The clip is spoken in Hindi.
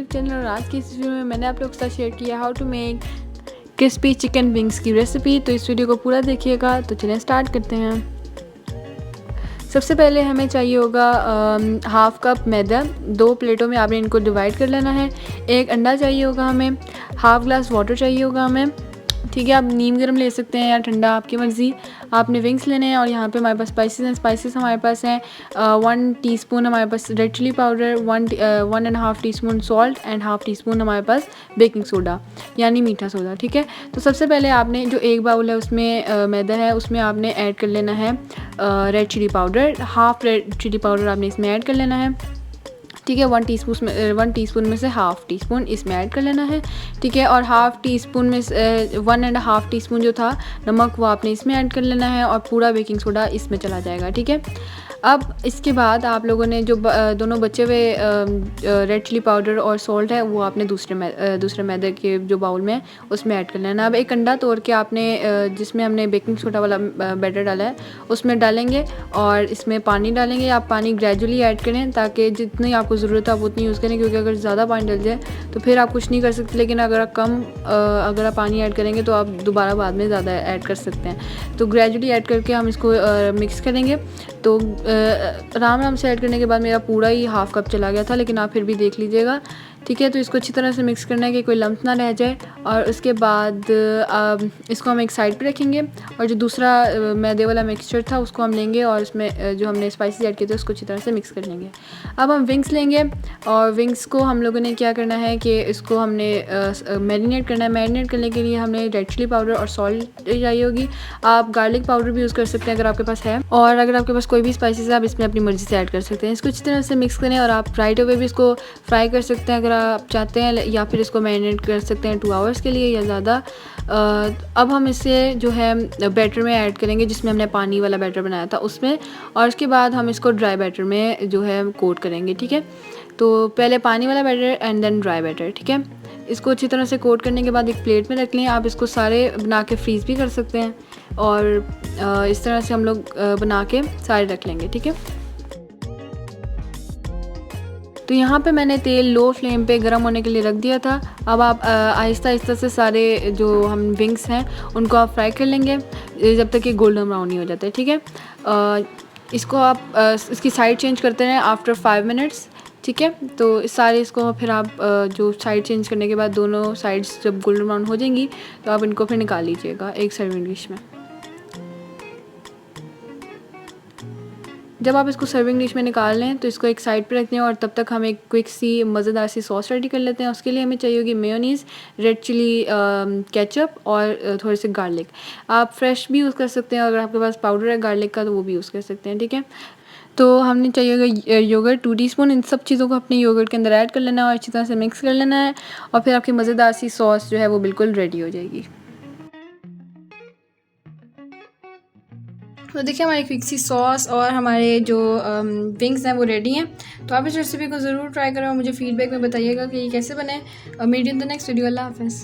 यूट्यूब चैनल और आज की इस वीडियो में मैंने आप लोगों के साथ शेयर किया how to make crispy chicken wings की रेसिपी। तो इस वीडियो को पूरा देखिएगा। तो चलिए स्टार्ट करते हैं। सबसे पहले हमें चाहिए होगा हाफ़ कप मैदा। 2 प्लेटों में आपने इनको डिवाइड कर लेना है। 1 अंडा चाहिए होगा हमें। हाफ़ ग्लास वाटर चाहिए होगा हमें। ठीक है, आप नीम गर्म ले सकते हैं या ठंडा, आपकी मर्ज़ी। आपने विंग्स लेने हैं और यहाँ पे हमारे पास स्पाइसेस हैं। स्पाइसेस हमारे पास हैं 1 टीस्पून हमारे पास red chilli powder, 1.5 teaspoon salt and half teaspoon हमारे पास बेकिंग सोडा यानी मीठा सोडा। ठीक है, तो सबसे पहले आपने जो 1 बाउल है उसमें मैदा है, उसमें आपने ऐड कर लेना है red chilli powder. Half red chilli powder आपने इसमें ऐड कर लेना है। ठीक है, 1 टीस्पून में से हाफ़ टीस्पून इसमें ऐड कर लेना है। ठीक है, और हाफ़ टीस्पून में 1.5 टीस्पून जो था नमक वो आपने इसमें ऐड कर लेना है और पूरा बेकिंग सोडा इसमें चला जाएगा। ठीक है, अब इसके बाद आप लोगों ने जो दोनों बचे हुए रेड चिली पाउडर और सॉल्ट है वो आपने दूसरे मैदे के जो बाउल में उसमें ऐड कर लेना। अब 1 अंडा तोड़ के आपने जिसमें हमने बेकिंग सोडा वाला बैटर डाला है उसमें डालेंगे और इसमें पानी डालेंगे। आप पानी ग्रेजुअली ऐड करें ताकि जितनी आपको ज़रूरत है आप उतनी यूज़ करें, क्योंकि अगर ज़्यादा पानी डल जाए तो फिर आप कुछ नहीं कर सकते। लेकिन अगर आप पानी ऐड करेंगे तो आप दोबारा बाद में ज़्यादा ऐड कर सकते हैं। तो ग्रेजुअली ऐड करके हम इसको मिक्स करेंगे। तो आराम से ऐड करने के बाद मेरा पूरा ही हाफ़ कप चला गया था, लेकिन आप फिर भी देख लीजिएगा। ठीक है, तो इसको अच्छी तरह से मिक्स करना है कि कोई लम्प ना रह जाए। और उसके बाद इसको हम एक साइड पे रखेंगे और जो दूसरा मैदे वाला मिक्सचर था उसको हम लेंगे और उसमें जो हमने स्पाइसेस ऐड किए थे उसको अच्छी तरह से मिक्स कर लेंगे। अब हम विंग्स लेंगे और विंग्स को हम लोगों ने क्या करना है कि इसको हमने मैरिनेट करना है। मैरिनेट करने के लिए हमने रेड चिली पाउडर और सॉल्ट चाहिए होगी। आप गार्लिक पाउडर भी यूज़ कर सकते हैं अगर आपके पास है, और अगर आपके पास कोई भी स्पाइसेस है आप इसमें अपनी मर्ज़ी से ऐड कर सकते हैं। इसको अच्छी तरह से मिक्स करें और आप राइट अवे भी इसको फ्राई कर सकते हैं अगर आप चाहते हैं, या फिर इसको मैरिनेट कर सकते हैं 2 आवर्स के लिए या ज़्यादा। अब हम इसे जो है बैटर में ऐड करेंगे जिसमें हमने पानी वाला बैटर बनाया था उसमें, और उसके बाद हम इसको ड्राई बैटर में जो है कोट करेंगे। ठीक है, तो पहले पानी वाला batter and then dry batter. ठीक है, इसको अच्छी तरह से कोट करने के बाद एक प्लेट में रख लें। आप इसको सारे बना के फ्रीज़ भी कर सकते हैं और इस तरह से हम लोग बना के सारे रख लेंगे। ठीक है, तो यहाँ पे मैंने तेल लो फ्लेम पे गर्म होने के लिए रख दिया था। अब आप आहिस्ता आहिस्ता से सारे जो हम विंग्स हैं उनको आप फ्राई कर लेंगे जब तक कि गोल्डन ब्राउन नहीं हो जाते। ठीक है, इसको आप इसकी साइड चेंज करते रहें आफ्टर 5 मिनट्स। ठीक है, तो इस सारे इसको फिर आप जो साइड चेंज करने के बाद दोनों साइड्स जब गोल्डन ब्राउन हो जाएंगी तो आप इनको फिर निकाल लीजिएगा एक सर्विंग डिश में। जब आप इसको सर्विंग डिश में निकाल लें तो इसको एक साइड पे रखते हैं और तब तक हम एक क्विक सी मज़ेदार सी सॉस रेडी कर लेते हैं। उसके लिए हमें चाहिए होगी मेयोनीज़, रेड चिली केचप और थोड़े से गार्लिक। आप फ्रेश भी यूज़ कर सकते हैं, अगर आपके पास पाउडर है गार्लिक का तो वो भी यूज़ कर सकते हैं। ठीक है, तो हमने चाहिए होगा योगर्ट 2 टीस्पून। इन सब चीज़ों को अपने योगर्ट के अंदर ऐड कर लेना है और अच्छी तरह से मिक्स कर लेना है और फिर आपकी मज़ेदार सी सॉस जो है वो बिल्कुल रेडी हो जाएगी। तो देखिए हमारी क्विक सी सॉस और हमारे जो विंग्स हैं वो रेडी हैं। तो आप इस रेसिपी को ज़रूर ट्राई करें और मुझे फीडबैक में बताइएगा कि ये कैसे बने। Meet in the next video. अल्लाह हाफ़िज़।